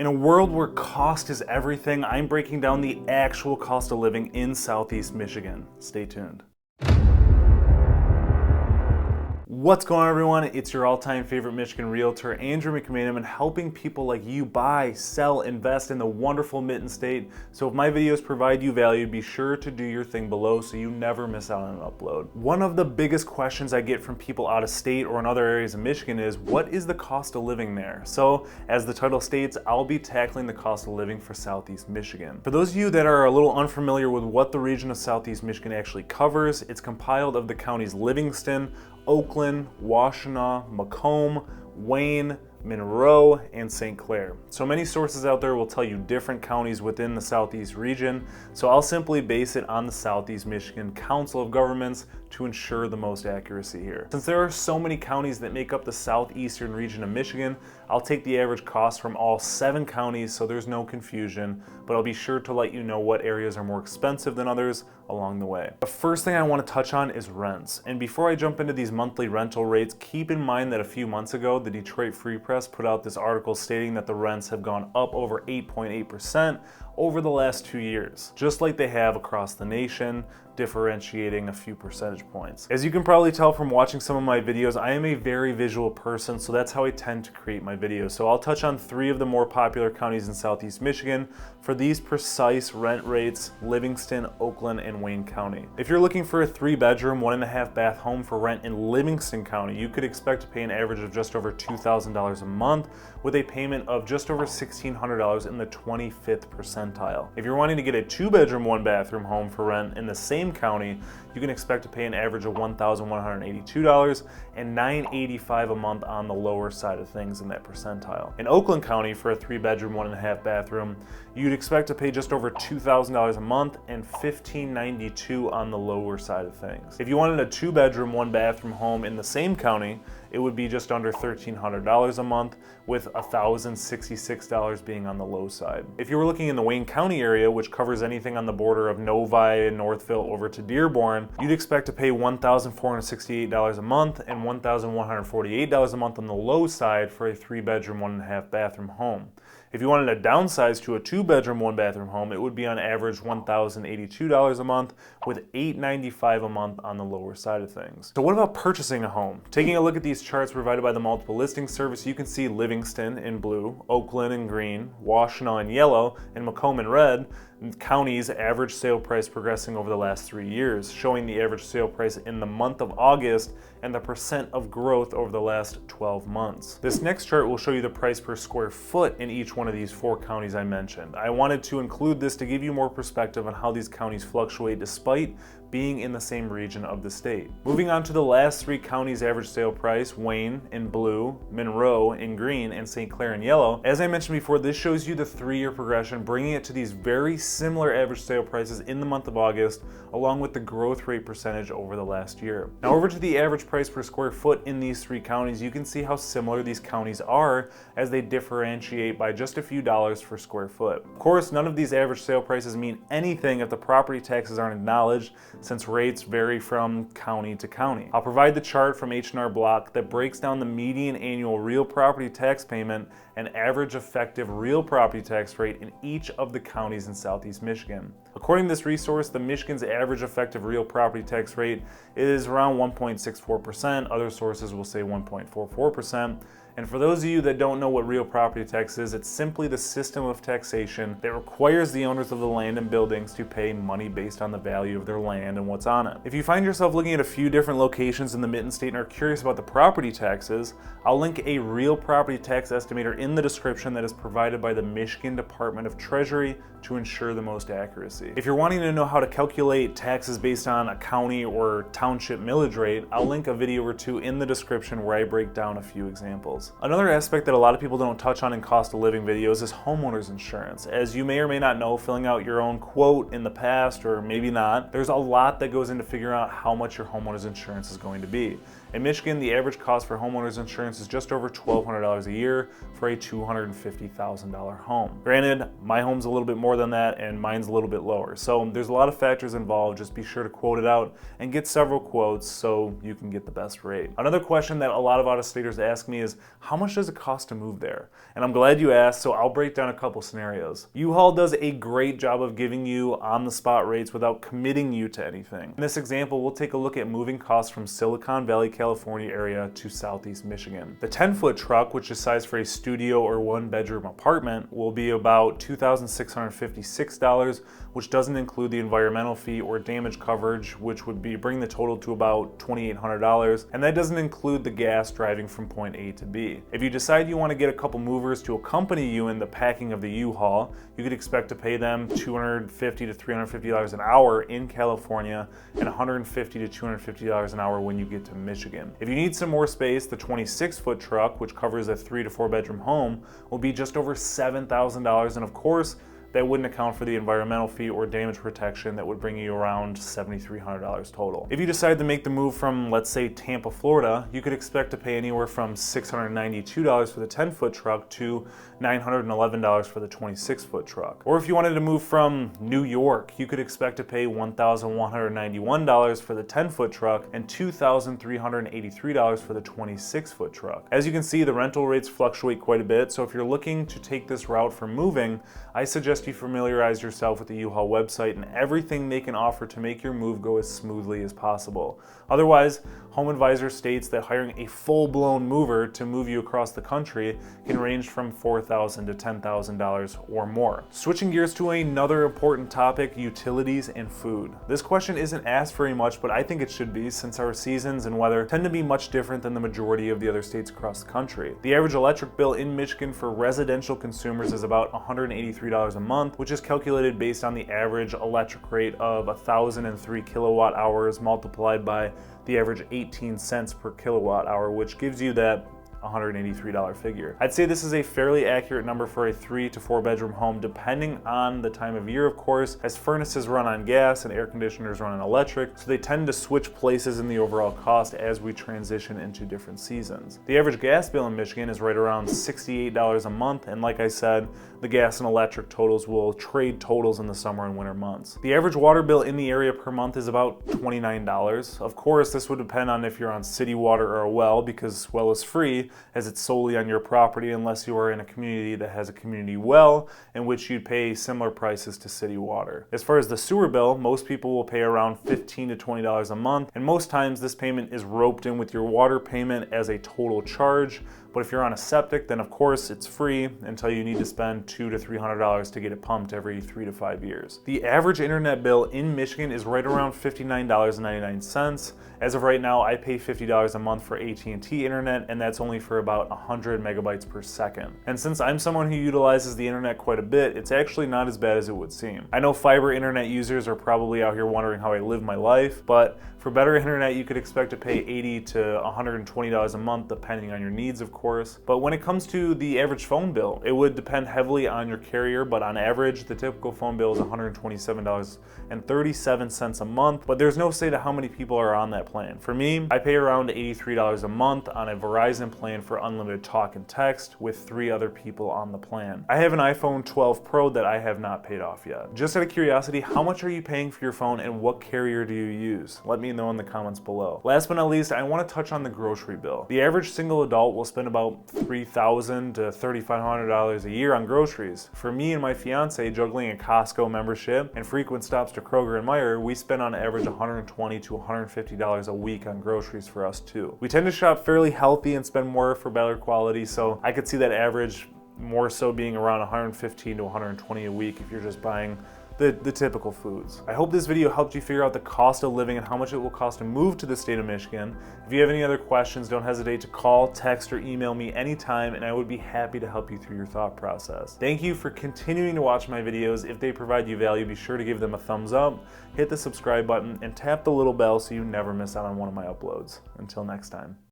In a world where cost is everything, I'm breaking down the actual cost of living in Southeast Michigan. Stay tuned. What's going on, everyone? It's your all-time favorite Michigan realtor, Andrew McManum, and helping people like you buy, sell, invest in the wonderful Mitten State. So if my videos provide you value, be sure to do your thing below so you never miss out on an upload. One of the biggest questions I get from people out of state or in other areas of Michigan is, what is the cost of living there? So as the title states, I'll be tackling the cost of living for Southeast Michigan. For those of you that are a little unfamiliar with what the region of Southeast Michigan actually covers, it's compiled of the counties Livingston, Oakland, Washtenaw, Macomb, Wayne, Monroe, and St. Clair. So many sources out there will tell you different counties within the Southeast region, so I'll simply base it on the Southeast Michigan Council of Governments to ensure the most accuracy here. Since there are so many counties that make up the southeastern region of Michigan, I'll take the average cost from all 7 counties so there's no confusion, but I'll be sure to let you know what areas are more expensive than others along the way. The first thing I want to touch on is rents. And before I jump into these monthly rental rates, keep in mind that a few months ago, the Detroit Free Press put out this article stating that the rents have gone up over 8.8% over the last 2 years, just like they have across the nation, differentiating a few percentage points. As you can probably tell from watching some of my videos, I am a very visual person, so that's how I tend to create my videos. So I'll touch on 3 of the more popular counties in Southeast Michigan for these precise rent rates: Livingston, Oakland, and Wayne County. If you're looking for a 3-bedroom, 1.5 bath home for rent in Livingston County, you could expect to pay an average of just over $2,000 a month with a payment of just over $1,600 in the 25th percentile. If you're wanting to get a 2-bedroom, 1-bathroom home for rent in the same county, you can expect to pay an average of $1,182 and $985 a month on the lower side of things in that percentile. In Oakland County, for a 3-bedroom, 1.5 bathroom, you'd expect to pay just over $2,000 a month and $1,592 on the lower side of things. If you wanted a 2-bedroom, 1-bathroom home in the same county, it would be just under $1,300 a month, with $1,066 being on the low side. If you were looking in the Wayne County area, which covers anything on the border of Novi and Northville over to Dearborn, you'd expect to pay $1,468 a month and $1,148 a month on the low side for a 3-bedroom, 1.5 bathroom home. If you wanted to downsize to a 2-bedroom, 1-bathroom home, it would be on average $1,082 a month with $895 a month on the lower side of things. So what about purchasing a home? Taking a look at these charts provided by the Multiple Listing Service, you can see Livingston in blue, Oakland in green, Washtenaw in yellow, and Macomb in red, counties' average sale price progressing over the last 3 years, showing the average sale price in the month of August and the percent of growth over the last 12 months. This next chart will show you the price per square foot in each one of these 4 counties I mentioned. I wanted to include this to give you more perspective on how these counties fluctuate despite being in the same region of the state. Moving on to the last 3 counties' average sale price: Wayne in blue, Monroe in green, and St. Clair in yellow. As I mentioned before, this shows you the 3-year progression, bringing it to these very similar average sale prices in the month of August, along with the growth rate percentage over the last year. Now over to the average price per square foot in these 3 counties, you can see how similar these counties are as they differentiate by just a few dollars per square foot. Of course, none of these average sale prices mean anything if the property taxes aren't acknowledged, since rates vary from county to county. I'll provide the chart from H&R Block that breaks down the median annual real property tax payment and average effective real property tax rate in each of the counties in Southeast Michigan. According to this resource, the Michigan's average effective real property tax rate is around 1.64%. Other sources will say 1.44%. And for those of you that don't know what real property tax is, it's simply the system of taxation that requires the owners of the land and buildings to pay money based on the value of their land and what's on it. If you find yourself looking at a few different locations in the Mitten State and are curious about the property taxes, I'll link a real property tax estimator in the description that is provided by the Michigan Department of Treasury to ensure the most accuracy. If you're wanting to know how to calculate taxes based on a county or township millage rate, I'll link a video or 2 in the description where I break down a few examples. Another aspect that a lot of people don't touch on in cost of living videos is homeowners insurance. As you may or may not know, filling out your own quote in the past, or maybe not, there's a lot that goes into figuring out how much your homeowners insurance is going to be. In Michigan, the average cost for homeowners insurance is just over $1,200 a year for a $250,000 home. Granted, my home's a little bit more than that and mine's a little bit lower. So there's a lot of factors involved. Just be sure to quote it out and get several quotes so you can get the best rate. Another question that a lot of out-of-staters ask me is, how much does it cost to move there? And I'm glad you asked, so I'll break down a couple scenarios. U-Haul does a great job of giving you on-the-spot rates without committing you to anything. In this example, we'll take a look at moving costs from Silicon Valley, California area to Southeast Michigan. The 10-foot truck, which is sized for a studio or one-bedroom apartment, will be about $2,656, which doesn't include the environmental fee or damage coverage, which would bring the total to about $2,800, and that doesn't include the gas driving from point A to B. If you decide you want to get a couple movers to accompany you in the packing of the U-Haul, you could expect to pay them $250 to $350 an hour in California and $150 to $250 an hour when you get to Michigan. If you need some more space, the 26-foot truck, which covers a 3 to 4 bedroom home, will be just over $7,000, and of course, that wouldn't account for the environmental fee or damage protection that would bring you around $7,300 total. If you decide to make the move from, let's say, Tampa, Florida, you could expect to pay anywhere from $692 for the 10-foot truck to $911 for the 26-foot truck. Or if you wanted to move from New York, you could expect to pay $1,191 for the 10-foot truck and $2,383 for the 26-foot truck. As you can see, the rental rates fluctuate quite a bit, so if you're looking to take this route for moving, I suggest you familiarize yourself with the U-Haul website and everything they can offer to make your move go as smoothly as possible. Otherwise, HomeAdvisor states that hiring a full-blown mover to move you across the country can range from $4,000 to $10,000 or more. Switching gears to another important topic, utilities and food. This question isn't asked very much, but I think it should be, since our seasons and weather tend to be much different than the majority of the other states across the country. The average electric bill in Michigan for residential consumers is about $183 a month, which is calculated based on the average electric rate of 1,003 kilowatt hours multiplied by the average 18 cents per kilowatt hour, which gives you that $183 figure. I'd say this is a fairly accurate number for a 3 to 4 bedroom home, depending on the time of year, of course, as furnaces run on gas and air conditioners run on electric, so they tend to switch places in the overall cost as we transition into different seasons. The average gas bill in Michigan is right around $68 a month, and like I said, the gas and electric totals will trade totals in the summer and winter months. The average water bill in the area per month is about $29. Of course, this would depend on if you're on city water or a well, because well is free, as it's solely on your property, unless you are in a community that has a community well, in which you'd pay similar prices to city water. As far as the sewer bill, most people will pay around $15 to $20 a month, and most times this payment is roped in with your water payment as a total charge. But if you're on a septic, then of course it's free until you need to spend $200 to $300 to get it pumped every 3 to 5 years. The average internet bill in Michigan is right around $59.99. As of right now, I pay $50 a month for AT&T internet, and that's only for about 100 megabytes per second. And since I'm someone who utilizes the internet quite a bit, it's actually not as bad as it would seem. I know fiber internet users are probably out here wondering how I live my life, but for better internet, you could expect to pay $80 to $120 a month, depending on your needs, of course. But when it comes to the average phone bill, it would depend heavily on your carrier, but on average, the typical phone bill is $127.37 a month, but there's no say to how many people are on that plan. For me, I pay around $83 a month on a Verizon plan for unlimited talk and text with 3 other people on the plan. I have an iPhone 12 Pro that I have not paid off yet. Just out of curiosity, how much are you paying for your phone and what carrier do you use? Let me know in the comments below. Last but not least, I want to touch on the grocery bill. The average single adult will spend about $3,000 to $3,500 a year on groceries. For me and my fiance, juggling a Costco membership and frequent stops to Kroger and Meijer, we spend on average $120 to $150 a week on groceries for us too. We tend to shop fairly healthy and spend more for better quality, so I could see that average more so being around $115 to $120 a week if you're just buying the typical foods. I hope this video helped you figure out the cost of living and how much it will cost to move to the state of Michigan. If you have any other questions, don't hesitate to call, text, or email me anytime, and I would be happy to help you through your thought process. Thank you for continuing to watch my videos. If they provide you value, be sure to give them a thumbs up, hit the subscribe button, and tap the little bell so you never miss out on one of my uploads. Until next time.